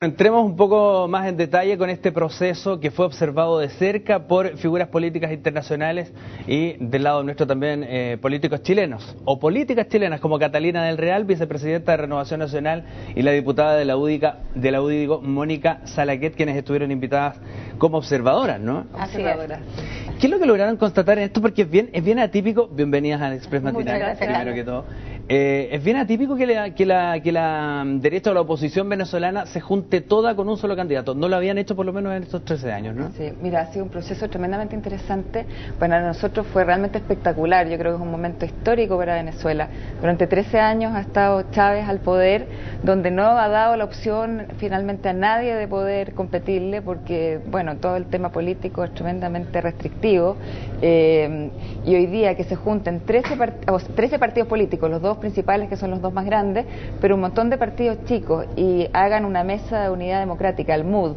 Entremos un poco más en detalle con este proceso que fue observado de cerca por figuras políticas internacionales y del lado nuestro también políticos chilenos o políticas chilenas como Catalina del Real, vicepresidenta de Renovación Nacional, y la diputada de la UDI, Mónica Salaquet, quienes estuvieron invitadas como observadoras, ¿no? Observadoras. ¿Qué es lo que lograron constatar en esto? Porque es bien atípico. Bienvenidas al Express Matinal, primero que todo. Es bien atípico que la derecha o la oposición venezolana se junte toda con un solo candidato. No lo habían hecho por lo menos en estos 13 años, ¿no? Sí, mira, ha sido un proceso tremendamente interesante. Para nosotros fue realmente espectacular. Yo creo que es un momento histórico para Venezuela. Durante 13 años ha estado Chávez al poder, donde no ha dado la opción finalmente a nadie de poder competirle, porque, bueno, todo el tema político es tremendamente restrictivo. Y hoy día que se junten 13 partidos políticos, los dos principales, que son los dos más grandes, pero un montón de partidos chicos, y hagan una mesa de unidad democrática, el MUD,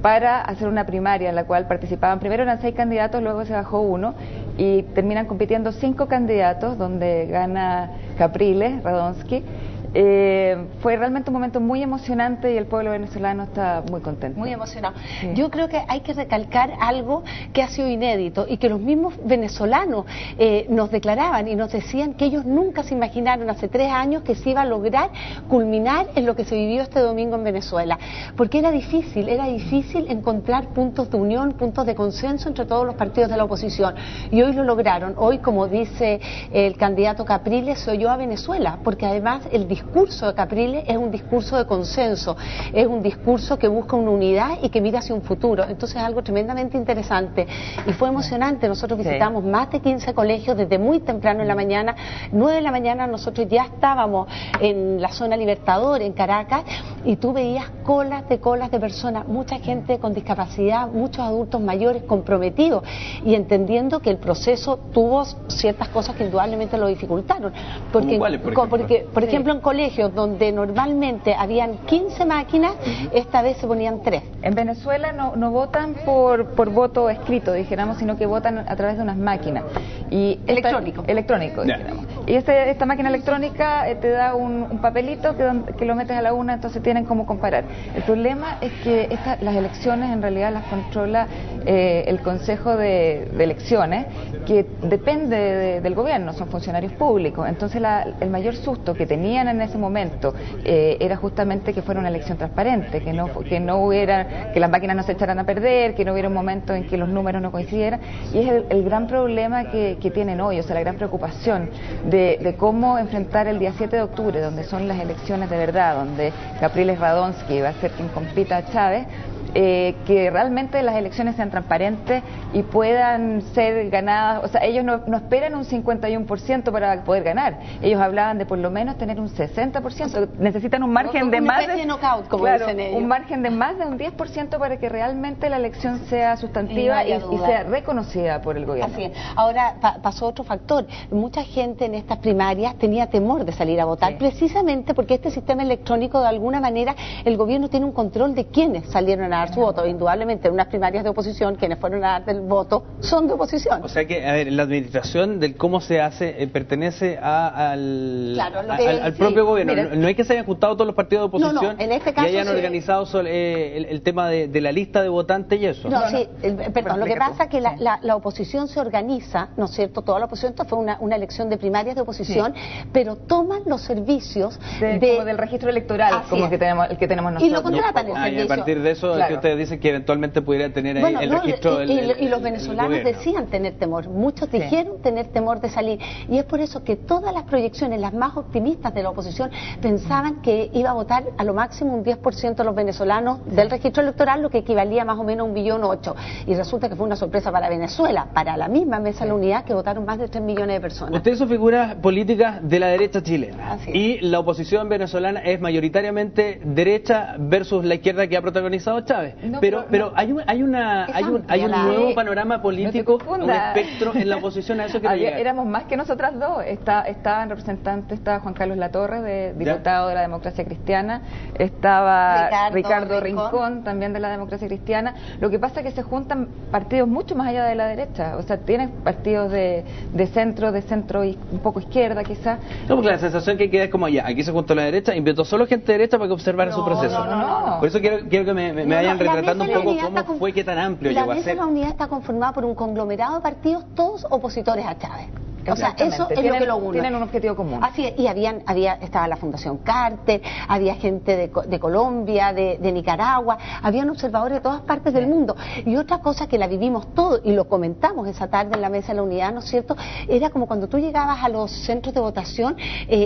para hacer una primaria en la cual participaban, primero eran 6 candidatos, luego se bajó uno, y terminan compitiendo 5 candidatos, donde gana Capriles, Radonsky. Fue realmente un momento muy emocionante y el pueblo venezolano está muy contento. Muy emocionado. Sí. Yo creo que hay que recalcar algo que ha sido inédito y que los mismos venezolanos nos declaraban y nos decían que ellos nunca se imaginaron hace 3 años que se iba a lograr culminar en lo que se vivió este domingo en Venezuela. Porque era difícil encontrar puntos de unión, puntos de consenso entre todos los partidos de la oposición. Y hoy lo lograron. Hoy, como dice el candidato Capriles, se oyó a Venezuela, porque además el discurso de Capriles es un discurso de consenso, es un discurso que busca una unidad y que mira hacia un futuro. Entonces es algo tremendamente interesante y fue emocionante. Nosotros visitamos más de 15 colegios desde muy temprano en la mañana. 9 de la mañana nosotros ya estábamos en la zona Libertador, en Caracas, y tú veías colas de personas, mucha gente con discapacidad, muchos adultos mayores comprometidos y entendiendo que el proceso tuvo ciertas cosas que indudablemente lo dificultaron. Porque, por ejemplo, en colegios donde normalmente habían 15 máquinas, esta vez se ponían 3. En Venezuela no votan por voto escrito, dijéramos, sino que votan a través de unas máquinas. Y electrónico, dijéramos. Y esta máquina electrónica te da un papelito que lo metes a la urna, entonces tienen cómo comparar. El problema es que las elecciones en realidad las controla el Consejo de Elecciones, que depende del gobierno, son funcionarios públicos. Entonces el mayor susto que tenían en ese momento era justamente que fuera una elección transparente, que las máquinas no se echaran a perder, que no hubiera un momento en que los números no coincidieran. Y es el gran problema que tienen hoy, o sea, la gran preocupación de cómo enfrentar el día 7 de octubre, donde son las elecciones de verdad, donde Capriles Radonsky va a ser quien compita a Chávez. Que realmente las elecciones sean transparentes y puedan ser ganadas. O sea, ellos no esperan un 51% para poder ganar. Ellos hablaban de por lo menos tener un 60%. Necesitan un margen de más de knockout, como dicen ellos. Un margen de más de un 10% para que realmente la elección sea sustantiva y sea reconocida por el gobierno. Así es. Ahora pasó otro factor. Mucha gente en estas primarias tenía temor de salir a votar, precisamente porque este sistema electrónico, de alguna manera, el gobierno tiene un control de quiénes salieron a dar su voto. Indudablemente en unas primarias de oposición, quienes fueron a dar el voto son de oposición. O sea que, a ver, la administración del cómo se hace pertenece al propio gobierno. Mira, no hay que se hayan juntado todos los partidos de oposición en este caso, y hayan organizado el tema de la lista de votantes y eso. Perdón, lo que pasa es que la oposición se organiza, ¿no es cierto? Toda la oposición, esto fue una elección de primarias de oposición, pero toman los servicios como del registro electoral, como el que tenemos nosotros. Y lo contratan el servicio. Y a partir de eso, que ustedes dicen que eventualmente pudieran tener el registro y los venezolanos decían tener temor, muchos dijeron tener temor de salir, y es por eso que todas las proyecciones, las más optimistas de la oposición, pensaban que iba a votar a lo máximo un 10% de los venezolanos del registro electoral, lo que equivalía más o menos a 1,8 millones, y resulta que fue una sorpresa para Venezuela, para la misma Mesa de la Unidad, que votaron más de 3 millones de personas. Ustedes son figuras políticas de la derecha chilena, y la oposición venezolana es mayoritariamente derecha versus la izquierda que ha protagonizado Chávez. Chávez. No, pero hay un nuevo panorama político, un espectro en la oposición a eso que éramos más que nosotras dos. Estaban representantes, estaba Juan Carlos Latorre, diputado de la Democracia Cristiana, estaba Ricardo Rincón, también de la Democracia Cristiana. Lo que pasa es que se juntan partidos mucho más allá de la derecha, o sea, tienes partidos de centro y un poco izquierda quizás. No, porque la sensación que queda es como, ya, aquí se juntó la derecha, invitó solo gente de derecha para que observara su proceso. No. Por eso quiero que me vayan retratando un poco cómo fue que tan amplio llegó a ser. La Mesa de la Unidad está conformada por un conglomerado de partidos, todos opositores a Chávez. O sea, eso es lo que lo une. Tienen un objetivo común. Así es, y estaba la Fundación Carter, había gente de Colombia, de Nicaragua, habían observadores de todas partes del mundo. Y otra cosa que la vivimos todos, y lo comentamos esa tarde en la Mesa de la Unidad, ¿no es cierto? Era como cuando tú llegabas a los centros de votación,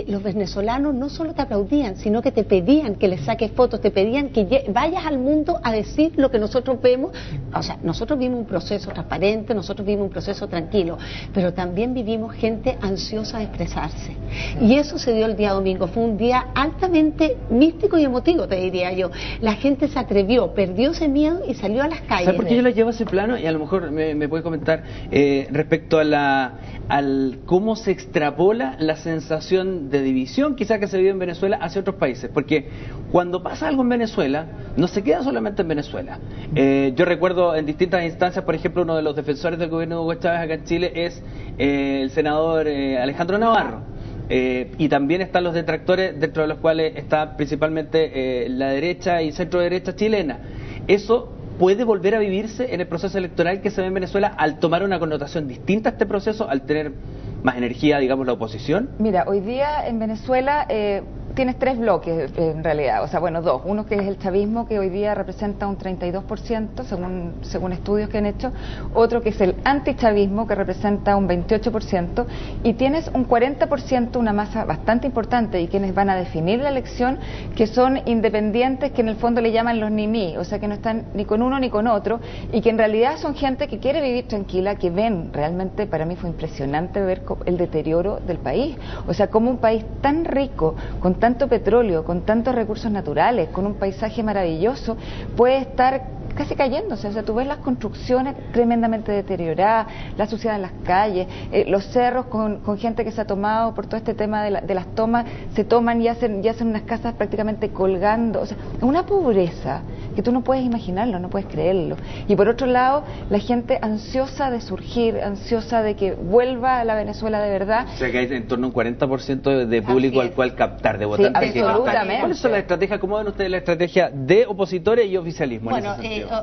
los venezolanos no solo te aplaudían, sino que te pedían que les saques fotos, te pedían que vayas al mundo a decir lo que nosotros vemos. O sea, nosotros vimos un proceso transparente, nosotros vimos un proceso tranquilo, pero también vivimos gente ansiosa de expresarse. Y eso se dio el día domingo. Fue un día altamente místico y emotivo, te diría yo. La gente se atrevió, perdió ese miedo y salió a las calles. ¿Sabes por qué yo lo llevo a ese plano? Y a lo mejor me puede comentar respecto a al cómo se extrapola la sensación de división quizás que se vive en Venezuela hacia otros países. Porque cuando pasa algo en Venezuela, no se queda solamente en Venezuela. Yo recuerdo en distintas instancias, por ejemplo, uno de los defensores del gobierno de Hugo Chávez acá en Chile es el senador Alejandro Navarro. Y también están los detractores, dentro de los cuales está principalmente la derecha y centro derecha chilena. Eso puede volver a vivirse en el proceso electoral que se ve en Venezuela al tomar una connotación distinta a este proceso, al tener más energía, digamos, la oposición. Mira, hoy día en Venezuela tienes tres bloques en realidad, o sea, bueno, dos. Uno que es el chavismo, que hoy día representa un 32%, según estudios que han hecho. Otro que es el antichavismo, que representa un 28%. Y tienes un 40%, una masa bastante importante, y quienes van a definir la elección, que son independientes, que en el fondo le llaman los ni-ni, o sea, que no están ni con uno ni con otro, y que en realidad son gente que quiere vivir tranquila, que ven, realmente para mí fue impresionante ver el deterioro del país. O sea, como un país tan rico, con tanto petróleo, con tantos recursos naturales, con un paisaje maravilloso, puede estar casi cayéndose. O sea, tú ves las construcciones tremendamente deterioradas, la suciedad en las calles, los cerros con gente que se ha tomado por todo este tema de las tomas, se toman y hacen unas casas prácticamente colgando. O sea, una pobreza que tú no puedes imaginarlo, no puedes creerlo. Y por otro lado, la gente ansiosa de surgir, ansiosa de que vuelva a la Venezuela de verdad. O sea, que hay en torno a un 40% de público al cual captar, de votantes. Sí, absolutamente. ¿Cuáles son las estrategias? ¿Cómo ven ustedes la estrategia de opositores y oficialismo? Bueno,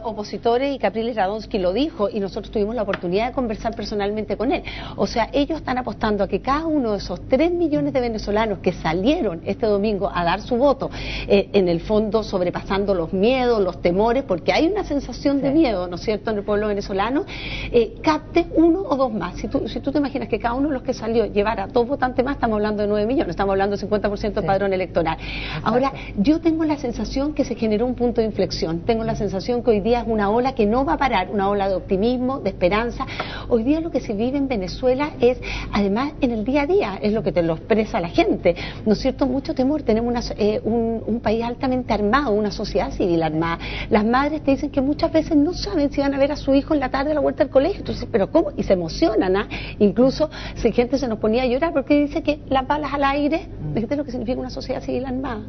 opositores, y Capriles Radonsky lo dijo, y nosotros tuvimos la oportunidad de conversar personalmente con él. O sea, ellos están apostando a que cada uno de esos 3 millones de venezolanos que salieron este domingo a dar su voto, en el fondo sobrepasando los miedos, los temores, porque hay una sensación de miedo, ¿no es cierto?, en el pueblo venezolano, capte uno o dos más. Si tú te imaginas que cada uno de los que salió llevara 2 votantes más, estamos hablando de 9 millones, estamos hablando del 50% del padrón electoral. Ahora, yo tengo la sensación que se generó un punto de inflexión, tengo la sensación que hoy día es una ola que no va a parar, una ola de optimismo, de esperanza. Hoy día lo que se vive en Venezuela es, además, en el día a día, es lo que te lo expresa la gente, ¿no es cierto?, mucho temor. Tenemos un país altamente armado, una sociedad civil armada. Las madres te dicen que muchas veces no saben si van a ver a su hijo en la tarde a la vuelta del colegio. Entonces, ¿pero cómo? Y se emocionan, ¿ah? Incluso si gente se nos ponía a llorar porque dice que las balas al aire, fíjate lo que significa una sociedad civil armada.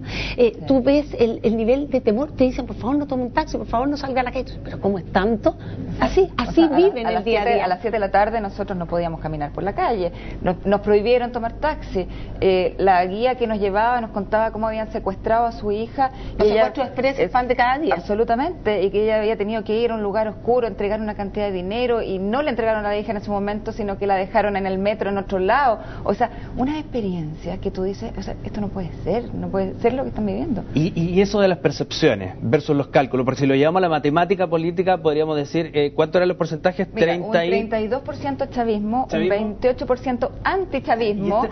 Tú ves el nivel de temor, te dicen, por favor no tome un taxi, por favor no salga a la calle. Pero ¿cómo es tanto? Así o sea, viven el día a día. A las 7 de la tarde nosotros no podíamos caminar por la calle, nos prohibieron tomar taxi. La guía que nos llevaba nos contaba cómo habían secuestrado a su hija. Los secuestros expresos pan de cada día. Absolutamente, y que ella había tenido que ir a un lugar oscuro, entregar una cantidad de dinero, y no le entregaron a la hija en ese momento, sino que la dejaron en el metro en otro lado. O sea, una experiencia que tú dices, o sea, esto no puede ser lo que están viviendo. Y eso de las percepciones versus los cálculos, porque si lo llevamos a la matemática política, podríamos decir, ¿cuántos eran los porcentajes? Mira, un 32% chavismo, un 28% antichavismo.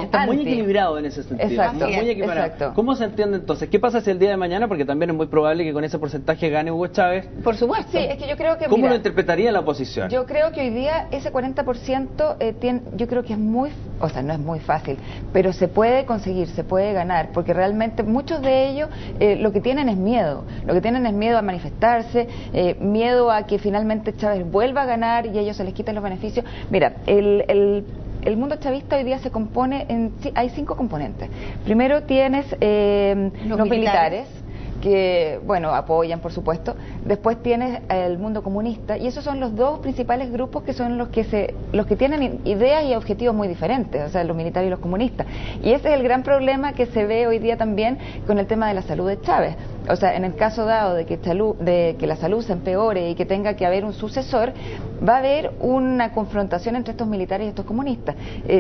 Está muy equilibrado en ese sentido. Exacto, muy equilibrado. exacto. ¿Cómo se entiende entonces? ¿Qué pasa si el día de mañana, porque también es muy probable probable que con ese porcentaje gane Hugo Chávez. Por supuesto. Sí, es que yo creo que... ¿Cómo lo interpretaría la oposición? Yo creo que hoy día ese 40% yo creo que es muy... O sea, no es muy fácil, pero se puede conseguir, se puede ganar, porque realmente muchos de ellos lo que tienen es miedo. Lo que tienen es miedo a manifestarse, miedo a que finalmente Chávez vuelva a ganar y ellos se les quiten los beneficios. Mira, el mundo chavista hoy día se compone hay 5 componentes. Primero tienes los militares, que, bueno, apoyan, por supuesto. Después tienes el mundo comunista, y esos son los 2 principales grupos que son los que tienen ideas y objetivos muy diferentes, o sea, los militares y los comunistas. Y ese es el gran problema que se ve hoy día también con el tema de la salud de Chávez. O sea, en el caso dado de que la salud se empeore y que tenga que haber un sucesor, va a haber una confrontación entre estos militares y estos comunistas.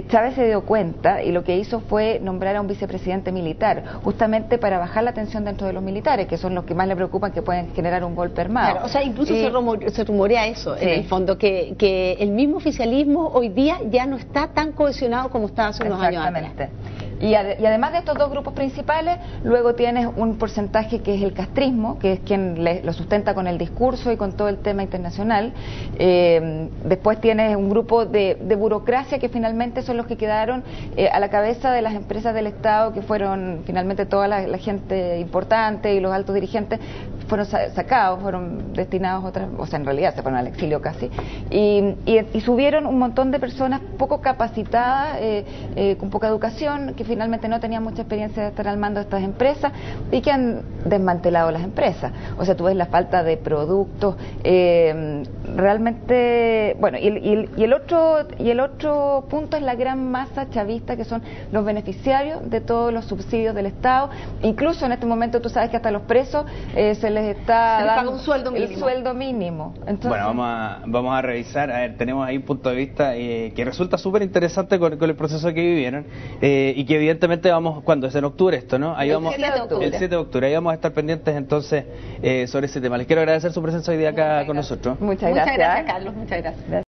Chávez se dio cuenta y lo que hizo fue nombrar a un vicepresidente militar, justamente para bajar la tensión dentro de los militares, que son los que más le preocupan, que pueden generar un golpe armado. Claro, o sea, incluso se rumorea eso, sí, en el fondo, que el mismo oficialismo hoy día ya no está tan cohesionado como estaba hace unos años atrás. Y además de estos 2 grupos principales, luego tienes un porcentaje que es el castrismo, que es quien lo sustenta con el discurso y con todo el tema internacional. Después tienes un grupo de burocracia, que finalmente son los que quedaron a la cabeza de las empresas del Estado, que fueron finalmente toda la gente importante y los altos dirigentes fueron sacados, fueron destinados a otras, o sea, en realidad se fueron al exilio casi, y subieron un montón de personas poco capacitadas, con poca educación, que finalmente no tenían mucha experiencia de estar al mando de estas empresas y que han desmantelado las empresas. O sea, tú ves la falta de productos, realmente, bueno, y el otro punto es la gran masa chavista, que son los beneficiarios de todos los subsidios del Estado. Incluso en este momento tú sabes que hasta los presos se les está dando un sueldo mínimo. El sueldo mínimo. Entonces, bueno, vamos a revisar. A ver, tenemos ahí un punto de vista que resulta súper interesante con el proceso que vivieron, y que evidentemente vamos, ¿cuándo? Es en octubre esto, ¿no? Ahí vamos, el 7 de octubre. Ahí vamos a estar pendientes entonces sobre ese tema. Les quiero agradecer su presencia hoy día acá con nosotros. Muchas gracias, Carlos. Muchas gracias.